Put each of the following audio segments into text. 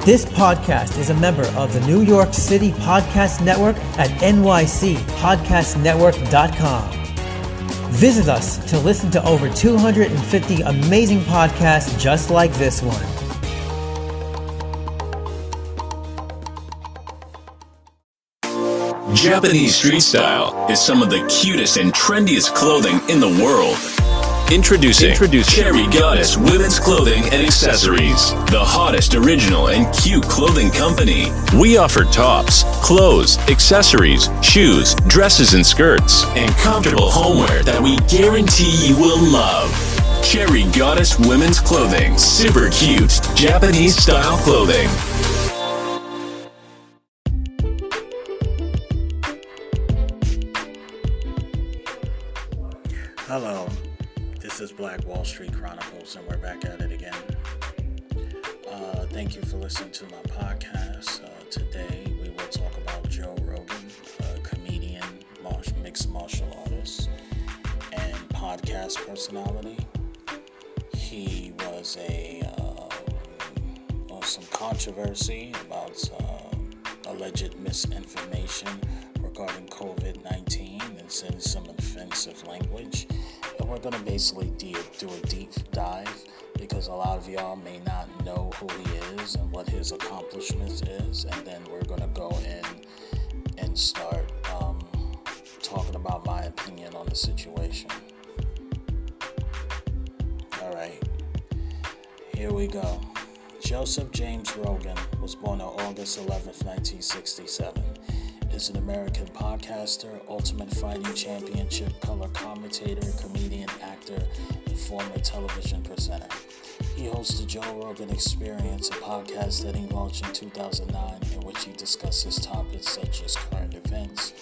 This podcast is a member of the New York City Podcast Network at nycpodcastnetwork.com. Visit us to listen to over 250 amazing podcasts just like this one. Japanese street style is some of the cutest and trendiest clothing in the world. Introducing Cherry Goddess Women's Clothing and Accessories, the hottest original and cute clothing company. We offer tops, clothes, accessories, shoes, dresses and skirts, and comfortable homeware that we guarantee you will love. Cherry Goddess Women's Clothing, super cute Japanese style clothing. Hello, this is Black Wall Street Chronicles, and we're back at it again. Thank you for listening to my podcast. Today we will talk about Joe Rogan, a comedian, mixed martial artist, and podcast personality. He was some controversy about alleged misinformation regarding COVID-19 and saying some offensive language. And we're going to basically do a deep dive because a lot of y'all may not know who he is and what his accomplishments is. And then we're going to go in and start talking about my opinion on the situation. All right, here we go. Joseph James Rogan was born on August 11th, 1967. Is an American podcaster, Ultimate Fighting Championship color commentator, comedian, actor, and former television presenter. He hosts the Joe Rogan Experience, a podcast that he launched in 2009, in which he discusses topics such as current events,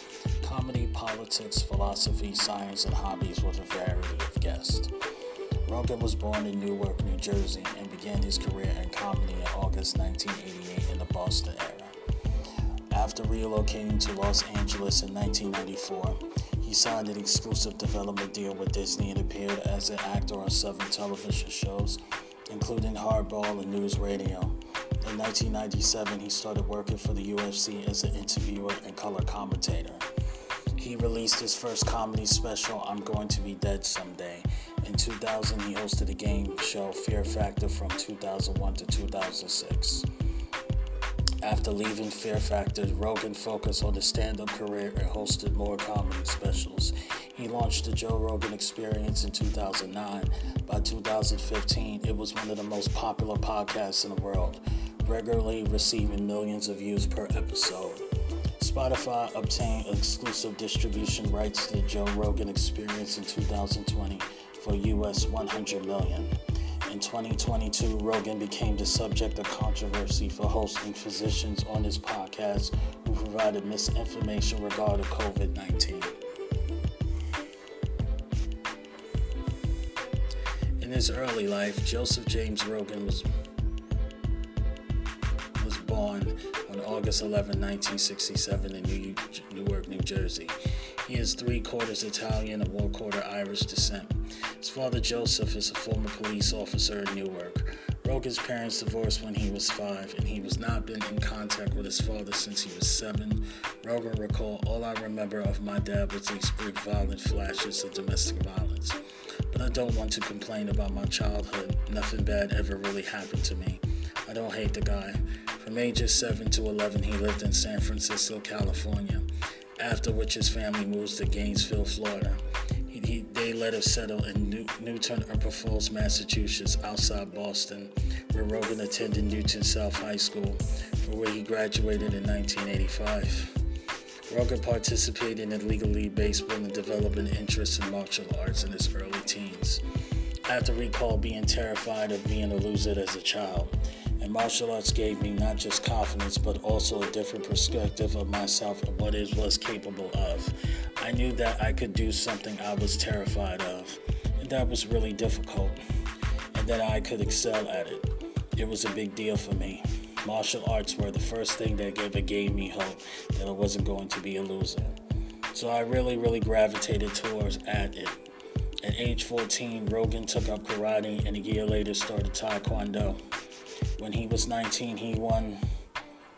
comedy, politics, philosophy, science, and hobbies with a variety of guests. Rogan was born in Newark, New Jersey, and began his career in comedy in August 1988 in the Boston area. After relocating to Los Angeles in 1994, he signed an exclusive development deal with Disney and appeared as an actor on several television shows, including Hardball and News Radio. In 1997, he started working for the UFC as an interviewer and color commentator. He released his first comedy special, I'm Going to Be Dead Someday. In 2000, he hosted a game show, Fear Factor, from 2001 to 2006. After leaving Fear Factor, Rogan focused on his stand-up career and hosted more comedy specials. He launched the Joe Rogan Experience in 2009. By 2015, it was one of the most popular podcasts in the world, regularly receiving millions of views per episode. Spotify obtained exclusive distribution rights to the Joe Rogan Experience in 2020 for US $100 million. In 2022, Rogan became the subject of controversy for hosting physicians on his podcast who provided misinformation regarding COVID-19. In his early life, Joseph James Rogan was born on August 11, 1967 in Newark, New Jersey. He is 3/4 Italian and 1/4 Irish descent. His father, Joseph, is a former police officer in Newark. Rogan's parents divorced when he was 5, and he has not been in contact with his father since he was 7. Rogan recalled, all I remember of my dad was these brief violent flashes of domestic violence. But I don't want to complain about my childhood. Nothing bad ever really happened to me. I don't hate the guy. From ages 7 to 11, he lived in San Francisco, California, after which his family moves to Gainesville, Florida. They let him settle in Newton Upper Falls, Massachusetts, outside Boston, where Rogan attended Newton South High School, where he graduated in 1985. Rogan participated in League of League Baseball and developed an interest in martial arts in his early teens. After recall being terrified of being a loser as a child, and martial arts gave me not just confidence, but also a different perspective of myself and what it was capable of. I knew that I could do something I was terrified of, and that was really difficult, and that I could excel at it. It was a big deal for me. Martial arts were the first thing that ever gave me hope that I wasn't going to be a loser. So I really gravitated towards at it. At age 14, Rogan took up karate, and a year later started taekwondo. When he was 19, he won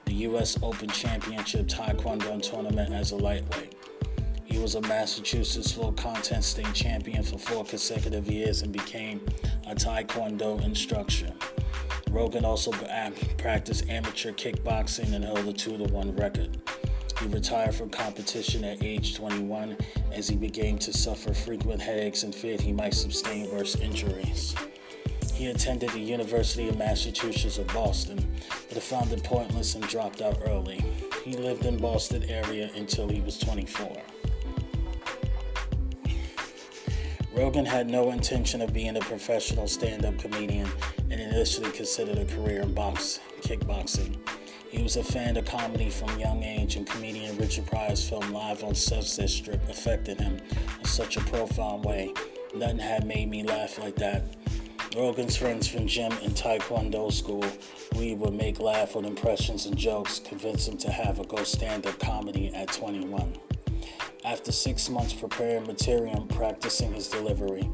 the U.S. Open Championship Taekwondo tournament as a lightweight. He was a Massachusetts full content state champion for 4 consecutive years and became a Taekwondo instructor. Rogan also practiced amateur kickboxing and held a 2-1 record. He retired from competition at age 21 as he began to suffer frequent headaches and feared he might sustain worse injuries. He attended the University of Massachusetts of Boston, but found it pointless and dropped out early. He lived in Boston area until he was 24. Rogan had no intention of being a professional stand-up comedian and initially considered a career in kickboxing. He was a fan of comedy from a young age, and comedian Richard Pryor's film Live on Sunset Strip affected him in such a profound way. Nothing had made me laugh like that. Rogan's friends from gym and Taekwondo school, who he would make laugh with impressions and jokes, convinced him to have a go stand-up comedy at 21. After 6 months preparing material and practicing his delivery,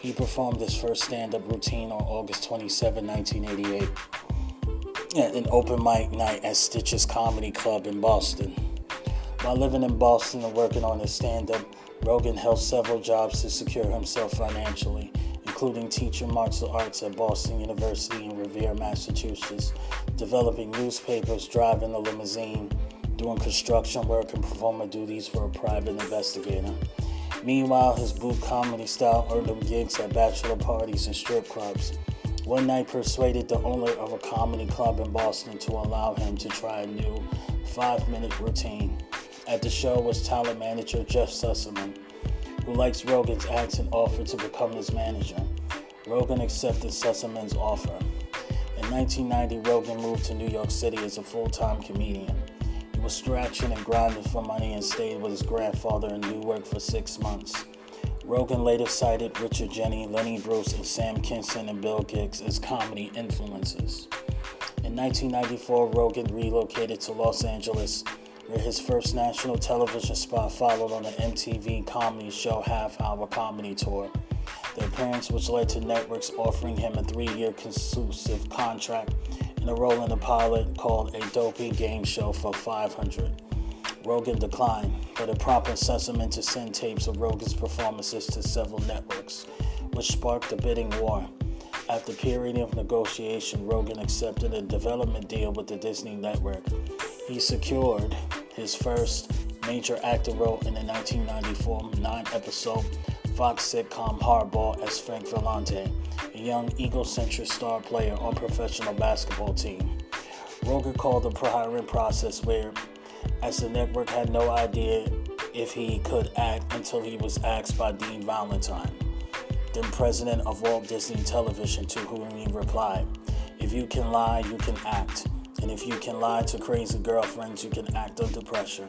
he performed his first stand-up routine on August 27, 1988, at an open mic night at Stitch's Comedy Club in Boston. While living in Boston and working on his stand-up, Rogan held several jobs to secure himself financially, including teaching martial arts at Boston University in Revere, Massachusetts, developing newspapers, driving a limousine, doing construction work, and performing duties for a private investigator. Meanwhile, his booth comedy style earned him gigs at bachelor parties and strip clubs. One night persuaded the owner of a comedy club in Boston to allow him to try a new 5-minute routine. At the show was talent manager Jeff Sussman, who likes Rogan's acts and offered to become his manager. Rogan accepted Sussman's offer. In 1990, Rogan moved to New York City as a full-time comedian. He was scratching and grinding for money and stayed with his grandfather in Newark for 6 months. Rogan later cited Richard Jeni, Lenny Bruce, and Sam Kinison and Bill Hicks as comedy influences. In 1994, Rogan relocated to Los Angeles, where his first national television spot followed on the MTV comedy show Half Hour Comedy Tour. The appearance which led to networks offering him a 3-year exclusive contract and a role in a pilot called A Dopey Game Show for $500. Rogan declined, but it prompted Sussman to send tapes of Rogan's performances to several networks, which sparked a bidding war. After a period of negotiation, Rogan accepted a development deal with the Disney Network. He secured his first major acting role in the 1994 9-episode Fox sitcom Hardball as Frank Volante, a young egocentric star player on a professional basketball team. Rogan called the hiring process weird, as the network had no idea if he could act until he was asked by Dean Valentine, then president of Walt Disney Television, to whom he replied, "If you can lie, you can act. And if you can lie to crazy girlfriends, you can act under pressure."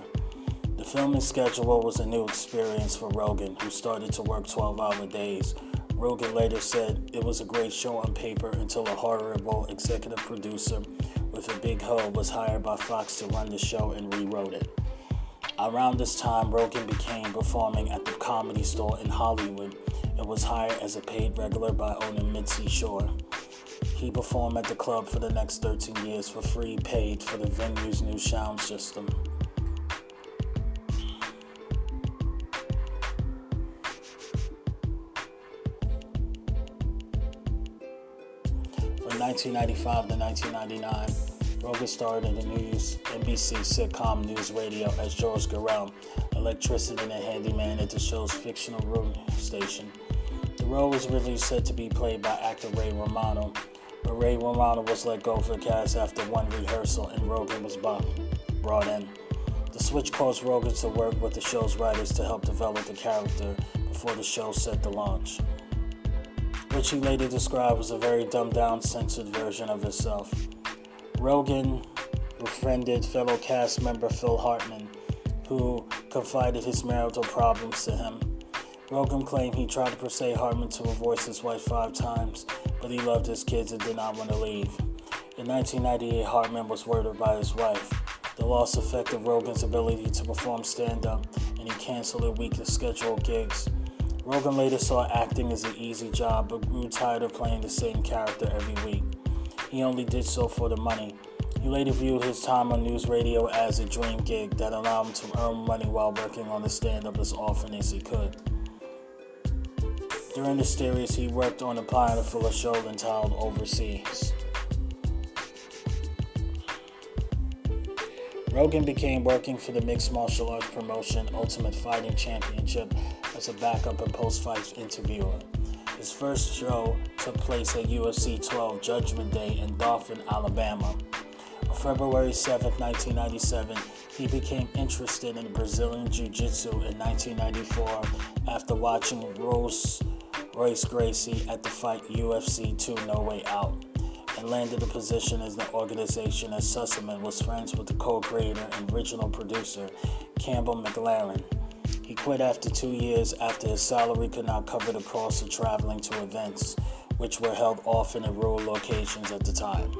The filming schedule was a new experience for Rogan, who started to work 12-hour days. Rogan later said it was a great show on paper until a horrible executive producer with a big hoe was hired by Fox to run the show and rewrote it. Around this time, Rogan began performing at the Comedy Store in Hollywood and was hired as a paid regular by owner Mitzi Shore. He performed at the club for the next 13 years for free, paid for the venue's new sound system. From 1995 to 1999, Rogan starred in the news NBC sitcom News Radio as George Garrell, electrician and a handyman at the show's fictional radio station. The role was originally said to be played by actor Ray Romano, but Ray Romano was let go for the cast after one rehearsal and Rogan was brought in. The switch caused Rogan to work with the show's writers to help develop the character before the show set to launch, which he later described as a very dumbed-down, censored version of himself. Rogan befriended fellow cast member Phil Hartman, who confided his marital problems to him. Rogan claimed he tried to persuade Hartman to divorce his wife 5 times, but he loved his kids and did not want to leave. In 1998, Hartman was murdered by his wife. The loss affected Rogan's ability to perform stand-up, and he canceled a week of scheduled gigs. Rogan later saw acting as an easy job, but grew tired of playing the same character every week. he only did so for the money. He later viewed his time on news radio as a dream gig that allowed him to earn money while working on the stand-up as often as he could. During the series, he worked on a pilot for a show entitled Overseas. Rogan began working for the mixed martial arts promotion Ultimate Fighting Championship as a backup and post-fight interviewer. His first show took place at UFC 12 Judgment Day in Dothan, Alabama. On February 7, 1997, he became interested in Brazilian Jiu-Jitsu in 1994 after watching Royce Gracie at the fight UFC 2 No Way Out, and landed a position as the organization as Sussman was friends with the co-creator and original producer, Campbell McLaren. He quit after 2 years after his salary could not cover the cost of traveling to events, which were held often in rural locations at the time.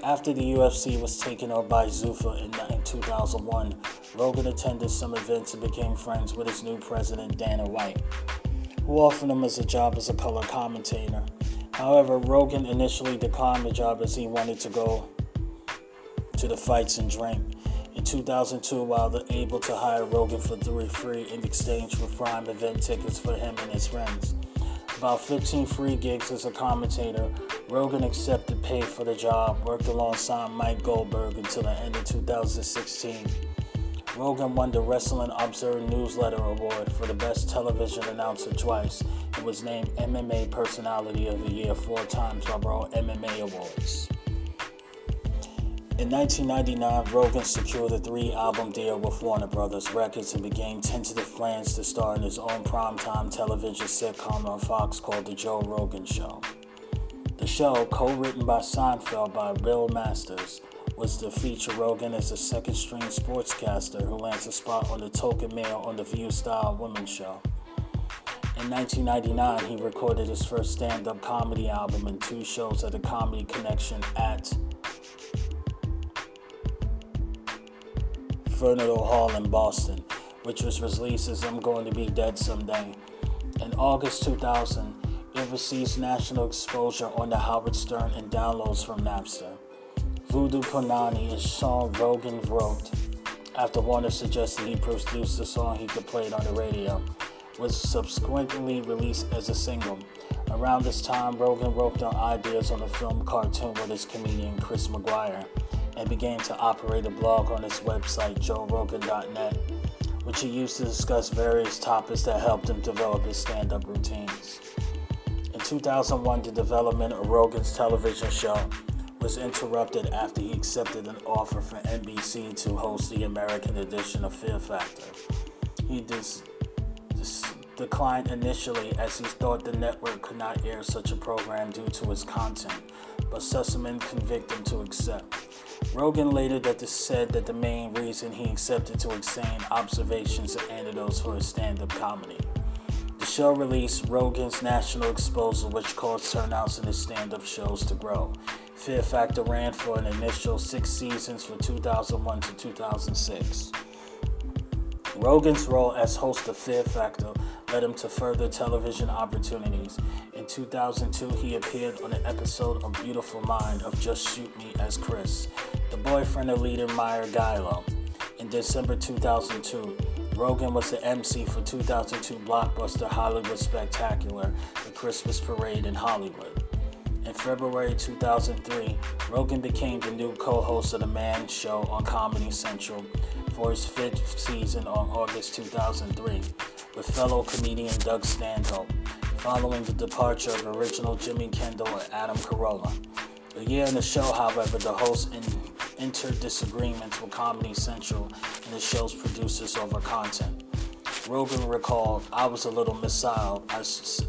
After the UFC was taken over by Zuffa in 2001, Rogan attended some events and became friends with his new president, Dana White, who offered him a job as a color commentator. However, Rogan initially declined the job as he wanted to go to the fights and drink. In 2002, while able to hire Rogan for free in exchange for prime event tickets for him and his friends. About 15 free gigs as a commentator, Rogan accepted pay for the job, worked alongside Mike Goldberg until the end of 2016. Rogan won the Wrestling Observer Newsletter Award for the Best Television Announcer twice and was named MMA Personality of the Year 4 times by World MMA Awards. In 1999, Rogan secured a 3-album deal with Warner Brothers Records and began tentative plans to star in his own primetime television sitcom on Fox called The Joe Rogan Show. The show, co-written by Seinfeld by Bill Masters, was to feature Rogan as a second-string sportscaster who lands a spot on the token male on the View-style women's show. In 1999, he recorded his first stand-up comedy album and 2 shows at the Comedy Connection at Furnival Hall in Boston, which was released as I'm Going to Be Dead Someday. In August 2000, it received national exposure on the Howard Stern and downloads from Napster. Voodoo Punani, a song Rogan wrote after Warner suggested he produce the song he could play it on the radio, was subsequently released as a single. Around this time, Rogan wrote down ideas on a film cartoon with his comedian Chris McGuire and began to operate a blog on his website, joerogan.net, which he used to discuss various topics that helped him develop his stand-up routines. In 2001, the development of Rogan's television show was interrupted after he accepted an offer from NBC to host the American edition of Fear Factor. He declined initially as he thought the network could not air such a program due to its content, but Sussman convinced him to accept. Rogan later said that the main reason he accepted to explain observations and anecdotes for his stand-up comedy. The show released Rogan's national exposure, which caused turnouts in his stand-up shows to grow. Fear Factor ran for an initial 6 seasons from 2001 to 2006. Rogan's role as host of Fear Factor led him to further television opportunities. In 2002, he appeared on an episode of Beautiful Mind of Just Shoot Me as Chris, the boyfriend of leader Meyer Geilo. In December 2002, Rogan was the MC for 2002 blockbuster Hollywood Spectacular, The Christmas Parade in Hollywood. In February 2003, Rogan became the new co-host of The Man Show on Comedy Central for his 5th season on August 2003, with fellow comedian Doug Stanhope, following the departure of original Jimmy Kendall and Adam Carolla. A year in the show, however, the host entered disagreements with Comedy Central and the show's producers over content. Rogan recalled, "I was a little missile, I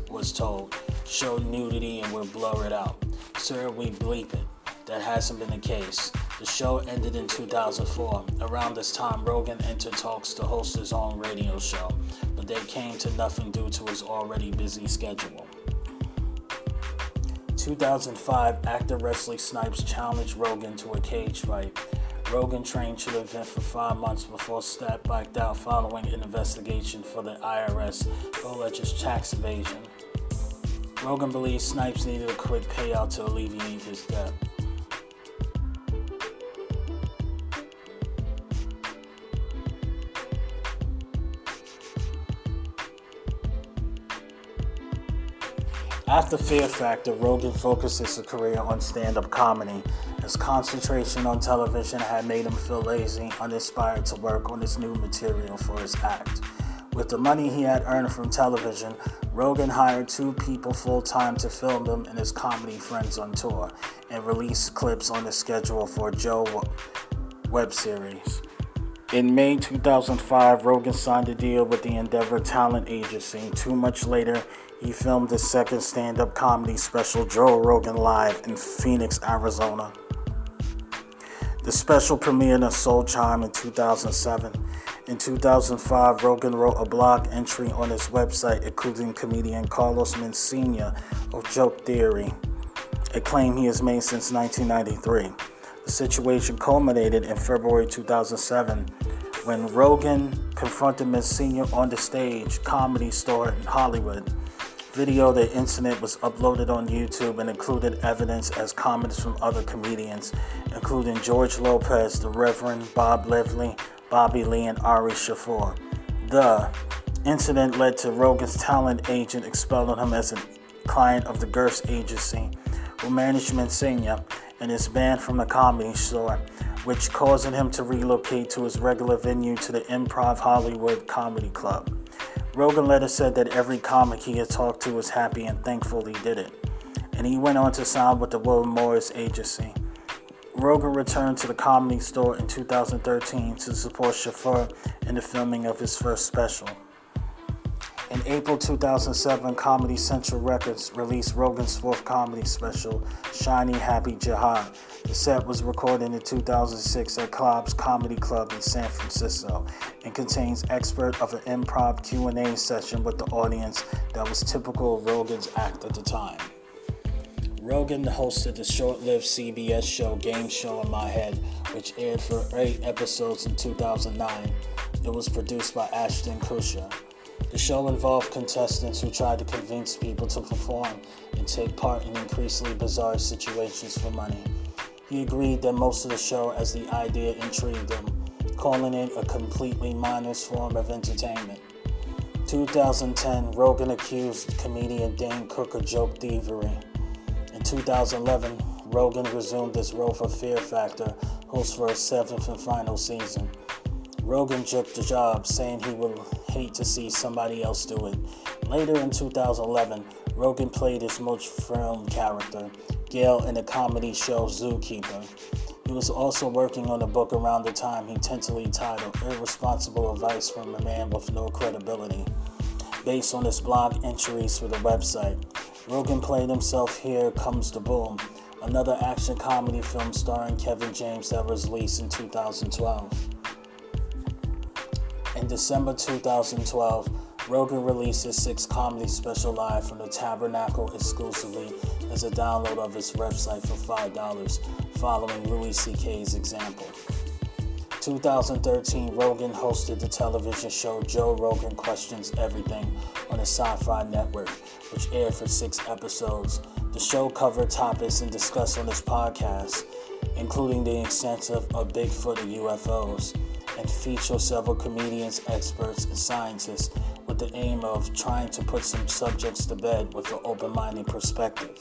was told. Show nudity and we'll blur it out. Sir, we bleep it. That hasn't been the case." The show ended in 2004. Around this time, Rogan entered talks to host his own radio show, but they came to nothing due to his already busy schedule. 2005, actor Wesley Snipes challenged Rogan to a cage fight. Rogan trained to the event for 5 months before Snipes backed out following an investigation for the IRS for alleged tax evasion. Rogan believes Snipes needed a quick payout to alleviate his debt. After Fear Factor, Rogan focused his career on stand-up comedy. His concentration on television had made him feel lazy, uninspired to work on his new material for his act. With the money he had earned from television, Rogan hired 2 people full-time to film him and his comedy friends on tour, and release clips on the schedule for a Joe web series. In May 2005, Rogan signed a deal with the Endeavor Talent Agency. 2 months later, he filmed his second stand-up comedy special, Joe Rogan Live, in Phoenix, Arizona. The special premiered on Soul Chime in 2007. In 2005, Rogan wrote a blog entry on his website accusing comedian Carlos Mencia of joke theory, a claim he has made since 1993. The situation culminated in February 2007 when Rogan confronted Mencia on the stage comedy store in Hollywood. Video of the incident was uploaded on YouTube and included evidence as comments from other comedians, including George Lopez, the Reverend Bob Lively, Bobby Lee, and Ari Shaffir. The incident led to Rogan's talent agent expelling him as a client of the Gerst agency, who managed Mencia, and is banned from the comedy store, which caused him to relocate to his regular venue to the Improv Hollywood Comedy Club. Rogan later said that every comic he had talked to was happy and thankful he did it, and he went on to sign with the William Morris agency. Rogan returned to the Comedy Store in 2013 to support Shaffir in the filming of his first special. In April 2007, Comedy Central Records released Rogan's 4th comedy special, Shiny Happy Jihad. The set was recorded in 2006 at Cobb's Comedy Club in San Francisco and contains excerpt of an improv Q&A session with the audience that was typical of Rogan's act at the time. Rogan hosted the short-lived CBS show Game Show in My Head, which aired for 8 episodes in 2009. It was produced by Ashton Kutcher. The show involved contestants who tried to convince people to perform and take part in increasingly bizarre situations for money. He agreed that most of the show as the idea intrigued him, calling it a completely mindless form of entertainment. 2010, Rogan accused comedian Dane Cook of joke thievery. In 2011, Rogan resumed his role for Fear Factor, host for his 7th and final season. Rogan juked the job, saying he would hate to see somebody else do it. Later in 2011, Rogan played his most filmed character, Gail, in the comedy show Zookeeper. He was also working on a book around the time he tentatively titled Irresponsible Advice from a Man with No Credibility, based on his blog entries for the website. Rogan played himself Here Comes the Boom, another action comedy film starring Kevin James that was released in 2012. In December 2012, Rogan released his 6th comedy special live from the Tabernacle exclusively as a download of his website for $5, following Louis C.K.'s example. 2013, Rogan hosted the television show Joe Rogan Questions Everything on the Sci-Fi Network, which aired for 6 episodes. The show covered topics and discussed on his podcast, including the extent of Bigfoot and UFOs, and featured several comedians, experts, and scientists with the aim of trying to put some subjects to bed with an open-minded perspective.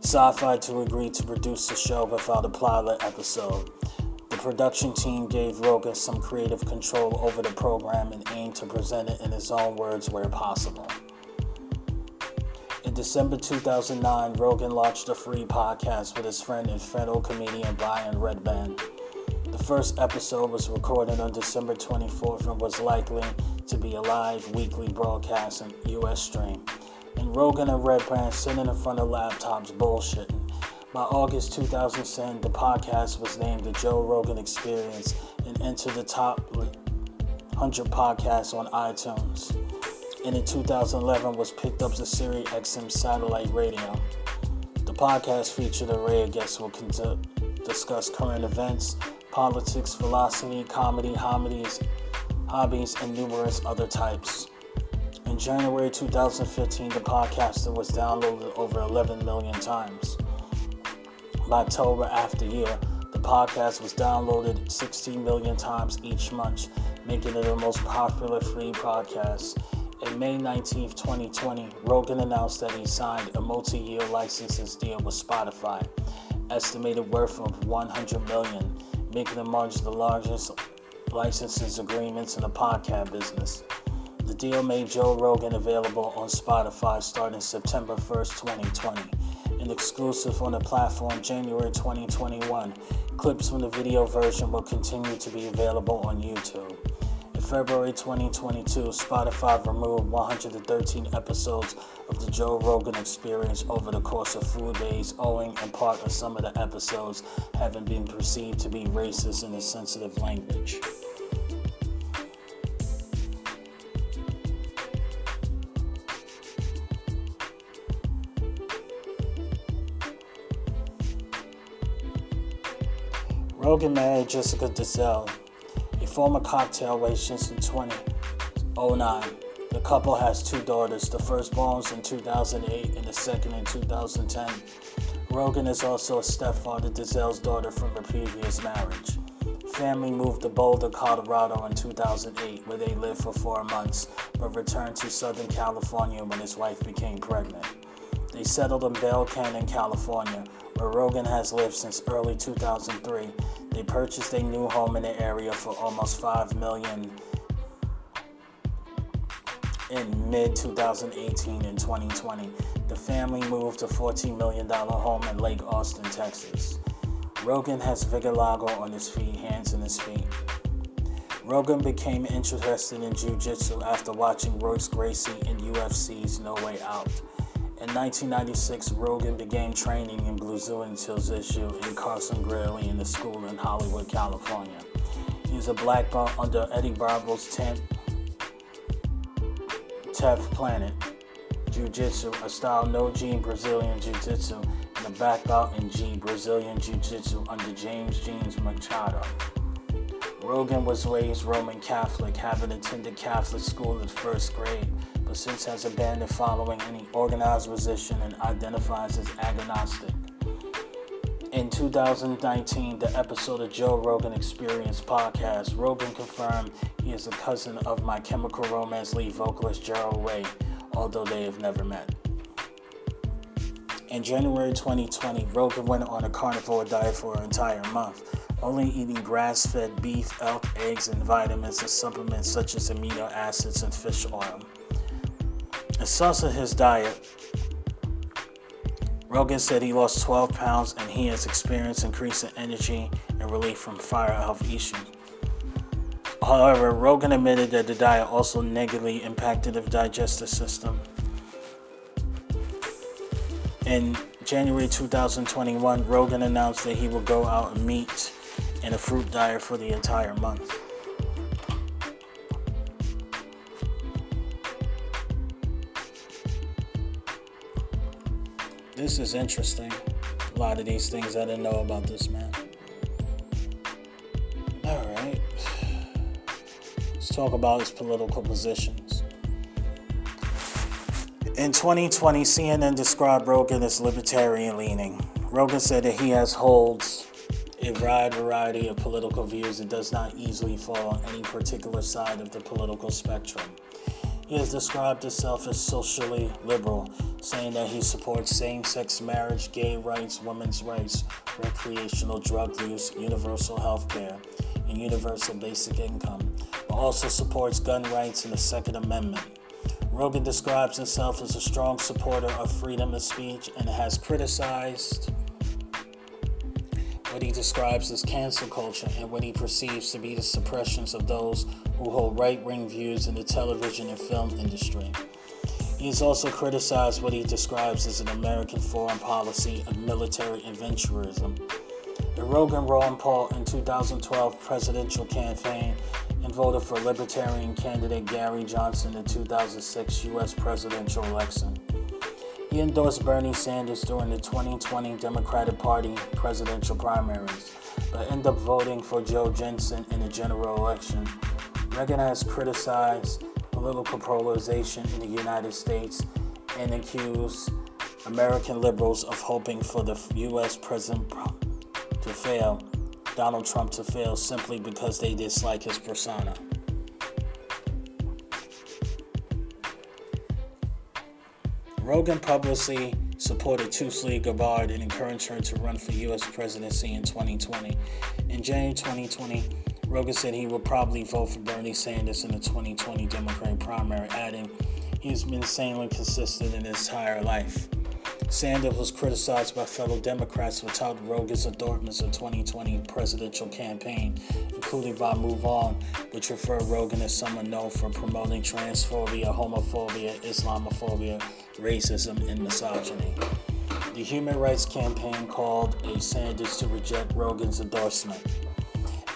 Sci-Fi agreed to produce the show without a pilot episode. The production team gave Rogan some creative control over the program and aimed to present it in his own words where possible. In December 2009, Rogan launched a free podcast with his friend and fellow comedian Brian Redband. The first episode was recorded on December 24th and was likely to be a live weekly broadcast on US stream. And Rogan and Redband sitting in front of laptops bullshitting. By August 2010, the podcast was named The Joe Rogan Experience and entered the top 100 podcasts on iTunes. And in 2011 was picked up to Sirius XM satellite radio. The podcast featured an array of guests who will discuss current events, politics, philosophy, comedy, hobbies, and numerous other types. In In January 2015, the podcaster was downloaded over 11 million times. By October after year, the podcast was downloaded 16 million times each month, making it the most popular free podcast. On May 19, 2020, Rogan announced that he signed a multi-year licenses deal with Spotify, estimated worth of $100 million, making it among the largest licenses agreements in the podcast business. The deal made Joe Rogan available on Spotify starting September 1st, 2020, and exclusive on the platform January 2021. Clips from the video version will continue to be available on YouTube. In February 2022, Spotify removed 113 episodes of the Joe Rogan Experience over the course of 4 days, owing in part to some of the episodes having been perceived to be racist and insensitive language. Rogan married Jessica Dizel, a former cocktail waitress, in 2009. The couple has 2 daughters, the firstborn in 2008 and the second in 2010. Rogan is also a stepfather to Dizel's daughter from a previous marriage. Family moved to Boulder, Colorado in 2008, where they lived for 4 months, but returned to Southern California when his wife became pregnant. They settled in Bell Canyon, California, where Rogan has lived since early 2003. They purchased a new home in the area for almost $5 million in mid-2018 and 2020. The family moved to a $14 million home in Lake Austin, Texas. Rogan has vitiligo on his feet, hands, and his feet. Rogan became interested in jiu-jitsu after watching Royce Gracie in UFC's No Way Out. In 1996, Rogan began training in Brazilian Jiu-Jitsu in Carson Gracie in the school in Hollywood, California. He is a black belt under Eddie Bravo's 10th Planet Jiu-Jitsu, a style no-gi Brazilian Jiu-Jitsu, and a black belt in Gi Brazilian Jiu-Jitsu under James Machado. Rogan was raised Roman Catholic, having attended Catholic school in 1st grade, but since has abandoned following any organized position and identifies as agnostic. In 2019, the episode of Joe Rogan Experience podcast, Rogan confirmed he is a cousin of My Chemical Romance lead vocalist Gerald Way, although they have never met. In January 2020, Rogan went on a carnivore diet for an entire month, only eating grass-fed beef, elk, eggs, and vitamins and supplements such as amino acids and fish oil. As source of his diet, Rogan said he lost 12 pounds and he has experienced increasing energy and relief from thyroid health issues. However, Rogan admitted that the diet also negatively impacted the digestive system. In January 2021, Rogan announced that he will go out and meat and a fruit diet for the entire month. This is interesting. A lot of these things I didn't know about this man. Alright. Let's talk about his political positions. In 2020, CNN described Rogan as libertarian-leaning. Rogan said that he holds a wide variety of political views and does not easily fall on any particular side of the political spectrum. He has described himself as socially liberal, saying that he supports same-sex marriage, gay rights, women's rights, recreational drug use, universal health care, and universal basic income, but also supports gun rights and the Second Amendment. Rogan describes himself as a strong supporter of freedom of speech and has criticized what he describes as cancel culture and what he perceives to be the suppressions of those who hold right-wing views in the television and film industry. He has also criticized what he describes as an American foreign policy of military adventurism. The Rogan Ron Paul in 2012 presidential campaign and voted for Libertarian candidate Gary Johnson in the 2006 U.S. presidential election. He endorsed Bernie Sanders during the 2020 Democratic Party presidential primaries, but ended up voting for Joe Jensen in the general election. Rogan has criticized political polarization in the United States and accused American liberals of hoping for the U.S. president to fail, Donald Trump to fail, simply because they dislike his persona. Rogan publicly supported Tulsi Gabbard and encouraged her to run for U.S. presidency in 2020. In January 2020, Rogan said he would probably vote for Bernie Sanders in the 2020 Democratic primary, adding, "He's been insanely consistent in his entire life." Sanders was criticized by fellow Democrats for touting Rogan's endorsements of the 2020 presidential campaign, including by Move On, which referred Rogan as someone known for promoting transphobia, homophobia, Islamophobia, racism, and misogyny. The Human Rights Campaign called on Sanders to reject Rogan's endorsement.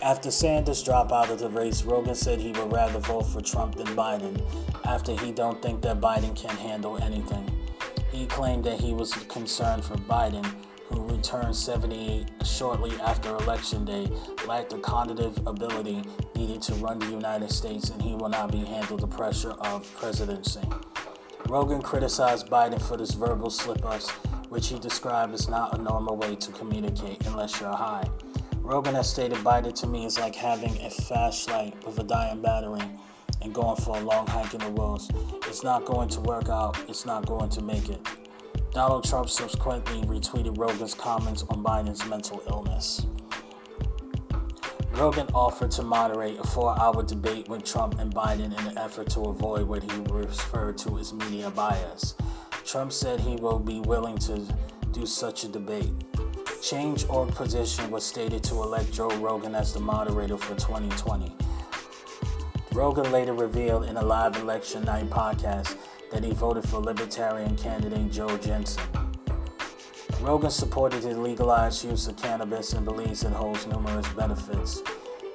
After Sanders dropped out of the race, Rogan said he would rather vote for Trump than Biden, after he don't think that Biden can handle anything. He claimed that he was concerned for Biden, who returned 78 shortly after Election Day, lacked the cognitive ability needed to run the United States, and he will not be handled the pressure of presidency. Rogan criticized Biden for this verbal slip-ups, which he described as not a normal way to communicate unless you're high. Rogan has stated, "Biden to me is like having a flashlight with a dying battery and going for a long hike in the woods. It's not going to work out. It's not going to make it." Donald Trump subsequently retweeted Rogan's comments on Biden's mental illness. Rogan offered to moderate a 4-hour debate with Trump and Biden in an effort to avoid what he referred to as media bias. Trump said he will be willing to do such a debate. Change.org position was stated to elect Joe Rogan as the moderator for 2020. Rogan later revealed in a live election night podcast that he voted for Libertarian candidate Joe Jensen. Rogan supported the legalized use of cannabis and believes it holds numerous benefits.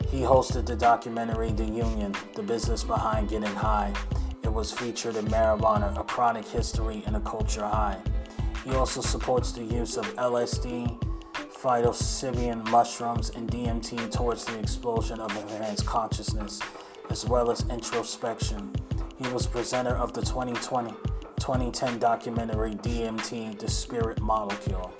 He hosted the documentary The Union, the business behind getting high. It was featured in Marijuana, a chronic history and a culture high. He also supports the use of LSD, psilocybin mushrooms, and DMT towards the explosion of enhanced consciousness, as well as introspection. He was presenter of the 2010 documentary DMT, The Spirit Molecule.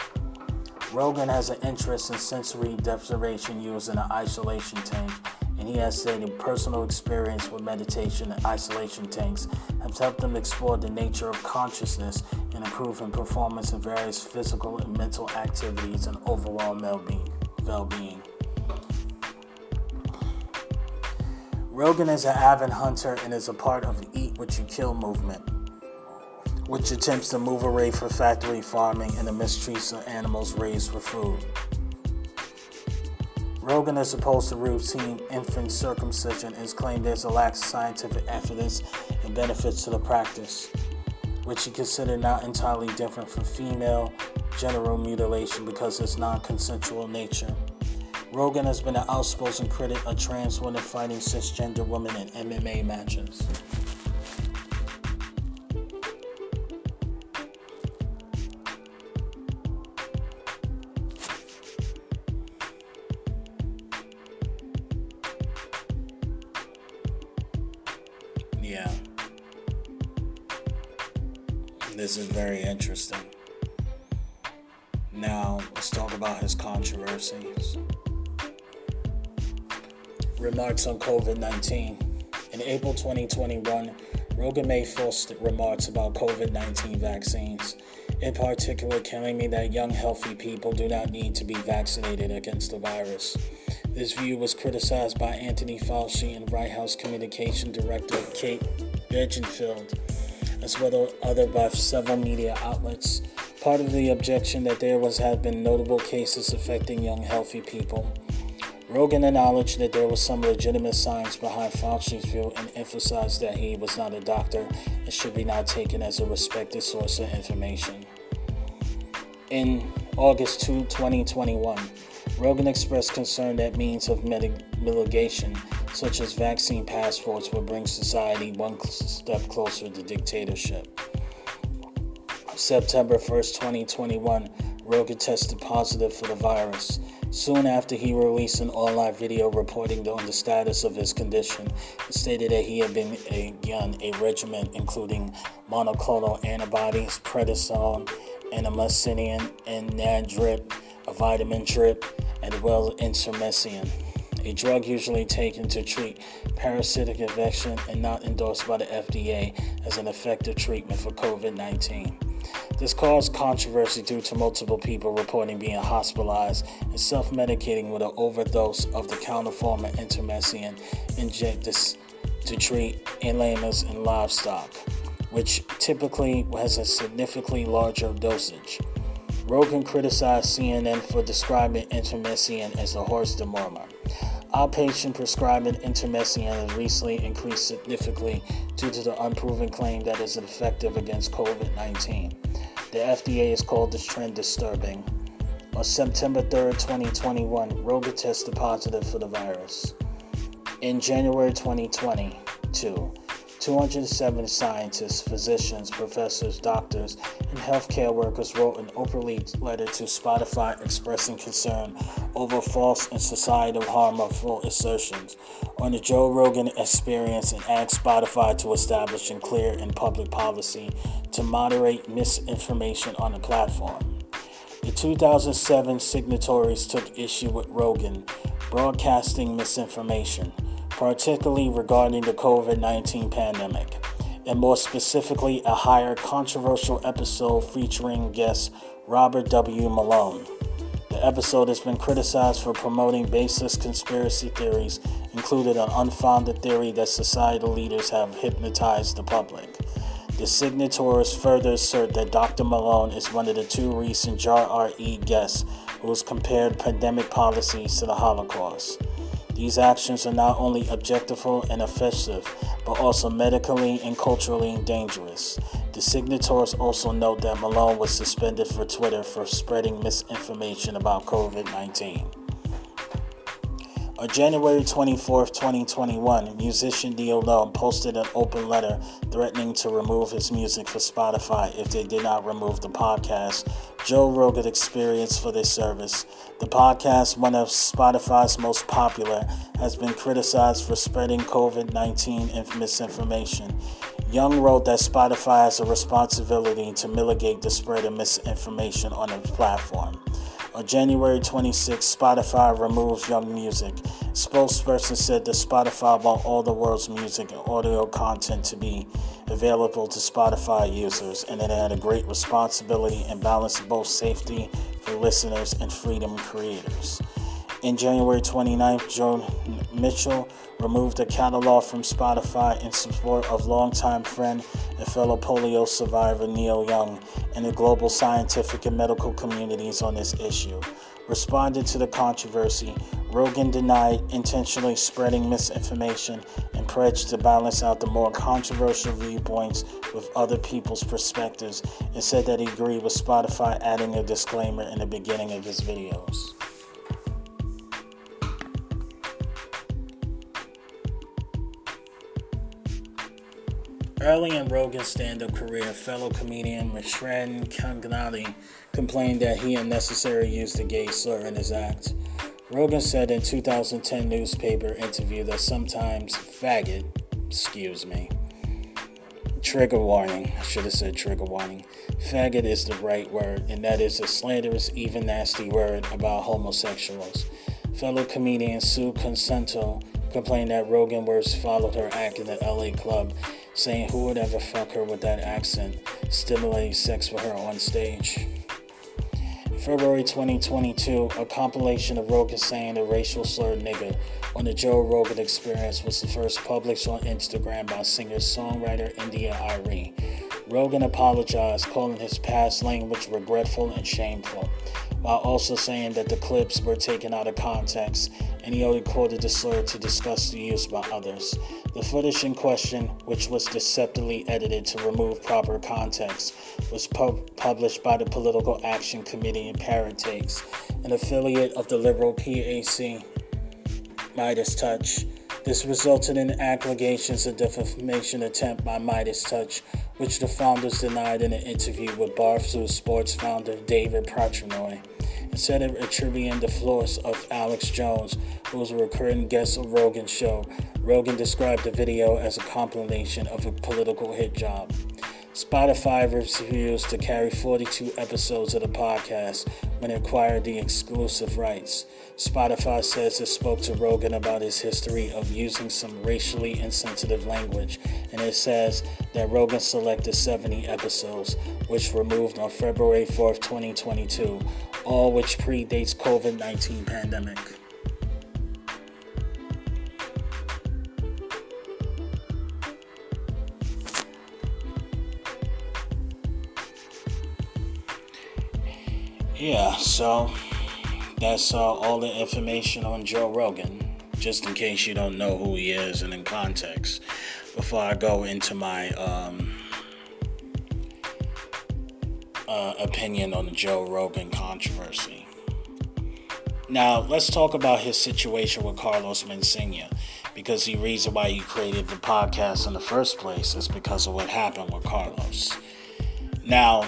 Rogan has an interest in sensory deprivation used in an isolation tank, and he has stated personal experience with meditation and isolation tanks has helped him explore the nature of consciousness and improving performance in various physical and mental activities and overall well-being. Rogan is an avid hunter and is a part of the Eat What You Kill movement, which attempts to move away from factory farming and the mistreats of animals raised for food. Rogan is opposed to routine infant circumcision and has claimed there's a lack of scientific evidence and benefits to the practice, which he considered not entirely different from female genital mutilation because of its non-consensual nature. Rogan has been an outspoken critic of trans women fighting cisgender women in MMA matches. Yeah. This is very interesting. Now, let's talk about his controversies. Remarks on COVID-19. In April 2021, Rogan made false remarks about COVID-19 vaccines, in particular claiming that young, healthy people do not need to be vaccinated against the virus. This view was criticized by Anthony Fauci and White House Communication Director Kate Bedingfield, as well as other by several media outlets. Part of the objection that there have been notable cases affecting young, healthy people. Rogan acknowledged that there was some legitimate science behind Fauci's view and emphasized that he was not a doctor and should be not taken as a respected source of information. In August 2, 2021, Rogan expressed concern that means of mitigation, such as vaccine passports, would bring society one step closer to dictatorship. September 1st, 2021, Rogan tested positive for the virus. Soon after, he released an online video reporting on the status of his condition and stated that he had been given a regimen including monoclonal antibodies, prednisone, anamycin, and NAD-drip, a vitamin drip, as well as intermycin, a drug usually taken to treat parasitic infection and not endorsed by the FDA as an effective treatment for COVID-19. This caused controversy due to multiple people reporting being hospitalized and self-medicating with an overdose of the counterform of intermycin injected to treat llamas and livestock, which typically has a significantly larger dosage. Rogan criticized CNN for describing intermycin as a horse dewormer. Outpatient prescribing intermycin has recently increased significantly due to the unproven claim that it is effective against COVID-19. The FDA has called this trend disturbing. On September 3, 2021, Rogan tested positive for the virus. In January 2022, 207 scientists, physicians, professors, doctors, and healthcare workers wrote an openly letter to Spotify expressing concern over false and societal harmful assertions on the Joe Rogan experience and asked Spotify to establish a clear and public policy to moderate misinformation on the platform. The 2007 signatories took issue with Rogan broadcasting misinformation, particularly regarding the COVID-19 pandemic, and more specifically a highly controversial episode featuring guest Robert W. Malone. The episode has been criticized for promoting baseless conspiracy theories, including an unfounded theory that societal leaders have hypnotized the public. The signatories further assert that Dr. Malone is one of the two recent JRE guests who has compared pandemic policies to the Holocaust. These actions are not only objectionable and offensive, but also medically and culturally dangerous. The signatories also note that Malone was suspended for Twitter for spreading misinformation about COVID-19. On January 24, 2021, musician Neil Young posted an open letter threatening to remove his music for Spotify if they did not remove the podcast Joe Rogan Experience for their service. The podcast, one of Spotify's most popular, has been criticized for spreading COVID-19 and misinformation. Young wrote that Spotify has a responsibility to mitigate the spread of misinformation on the platform. On January 26, Spotify removed Young music. Spokesperson said that Spotify want all the world's music and audio content to be available to Spotify users, and it had a great responsibility and balance both safety for listeners and freedom creators. In January 29th, Joe Mitchell removed the catalog from Spotify in support of longtime friend and fellow polio survivor Neil Young and the global scientific and medical communities on this issue. Responding to the controversy, Rogan denied intentionally spreading misinformation and pledged to balance out the more controversial viewpoints with other people's perspectives and said that he agreed with Spotify adding a disclaimer in the beginning of his videos. Early in Rogan's stand-up career, fellow comedian Mishran Kangnati complained that he unnecessarily used the gay slur in his act. Rogan said in a 2010 newspaper interview that sometimes faggot, trigger warning, faggot is the right word, and that is a slanderous, even nasty word about homosexuals. Fellow comedian Sue Consento complained that Rogan words followed her act in the LA club, saying who would ever fuck her with that accent, stimulating sex with her on stage. In February 2022, a compilation of Rogan saying the racial slur nigga on the Joe Rogan Experience was the first published on Instagram by singer-songwriter India Arie. Rogan apologized, calling his past language regretful and shameful, while also saying that the clips were taken out of context and he only quoted the slur to discuss the use by others. The footage in question, which was deceptively edited to remove proper context, was published by the Political Action Committee in Parent Takes, an affiliate of the liberal PAC Midas Touch. This resulted in allegations of defamation attempt by Midas Touch, which the founders denied in an interview with Barstool Sports founder David Patrinoy. Instead of attributing the flaws of Alex Jones, who was a recurring guest of Rogan's show, Rogan described the video as a compilation of a political hit job. Spotify refused to carry 42 episodes of the podcast when it acquired the exclusive rights. Spotify says it spoke to Rogan about his history of using some racially insensitive language, and it says that Rogan selected 70 episodes, which were moved on February 4th, 2022, all which predates COVID-19 pandemic. Yeah, so that's all the information on Joe Rogan, just in case you don't know who he is and in context, before I go into my opinion on the Joe Rogan controversy. Now, let's talk about his situation with Carlos Mencia, because the reason why he created the podcast in the first place is because of what happened with Carlos. Now,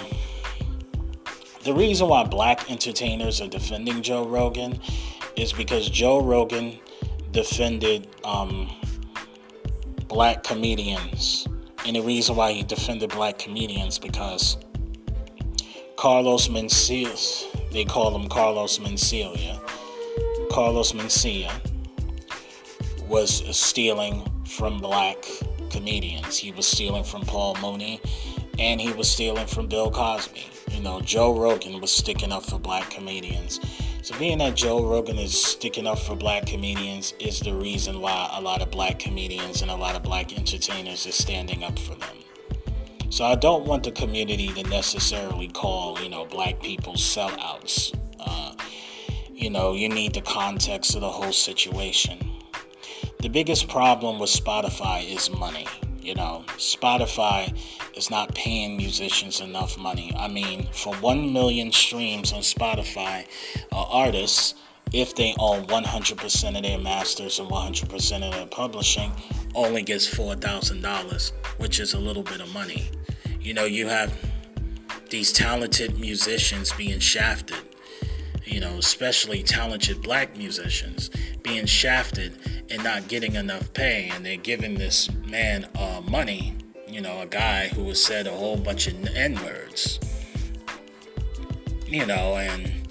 the reason why black entertainers are defending Joe Rogan is because Joe Rogan defended black comedians. And the reason why he defended black comedians because Carlos Mencia, they call him Carlos Mencia. Carlos Mencia was stealing from black comedians. He was stealing from Paul Mooney, and he was stealing from Bill Cosby. You know, Joe Rogan was sticking up for black comedians. So being that Joe Rogan is sticking up for black comedians is the reason why a lot of black comedians and a lot of black entertainers are standing up for them. So I don't want the community to necessarily call, black people sellouts. You need the context of the whole situation. The biggest problem with Spotify is money. Spotify is not paying musicians enough money. I mean, for 1 million streams on Spotify, artists, if they own 100% of their masters and 100% of their publishing, only gets $4,000, which is a little bit of money. You have these talented musicians being shafted, especially talented black musicians being shafted and not getting enough pay, and they're giving this man money, a guy who has said a whole bunch of N-words, and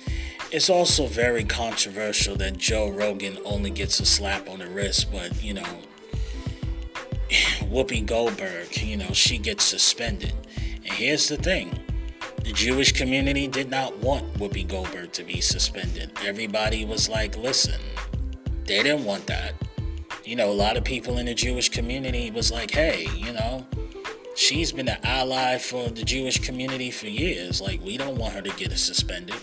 it's also very controversial that Joe Rogan only gets a slap on the wrist, but, Whoopi Goldberg, she gets suspended. And here's the thing. The Jewish community did not want Whoopi Goldberg to be suspended. Everybody was like, listen, they didn't want that. A lot of people in the Jewish community was like, hey, she's been an ally for the Jewish community for years. Like, we don't want her to get suspended.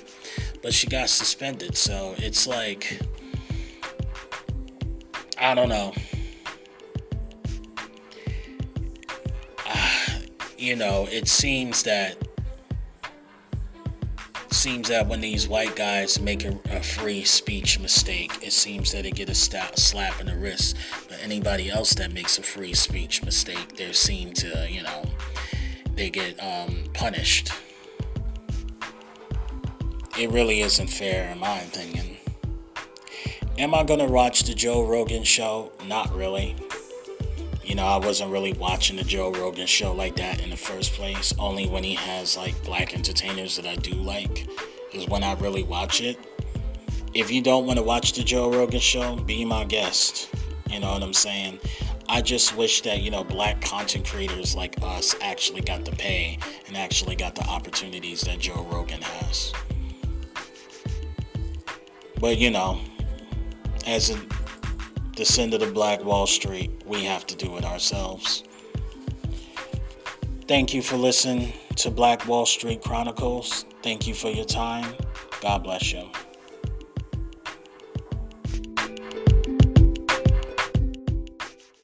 But she got suspended. So it's like, I don't know. It seems that when these white guys make a free speech mistake, it seems that they get a slap in the wrist. But anybody else that makes a free speech mistake, they seem to, they get punished. It really isn't fair, in my opinion. Am I going to watch the Joe Rogan show? Not really. I wasn't really watching the Joe Rogan show like that in the first place. Only when he has, black entertainers that I do like is when I really watch it. If you don't want to watch the Joe Rogan show, be my guest. You know what I'm saying? I just wish that, black content creators like us actually got the pay and actually got the opportunities that Joe Rogan has. But, as a descendant of Black Wall Street, we have to do it ourselves. Thank you for listening to Black Wall Street Chronicles. Thank you for your time. God bless you.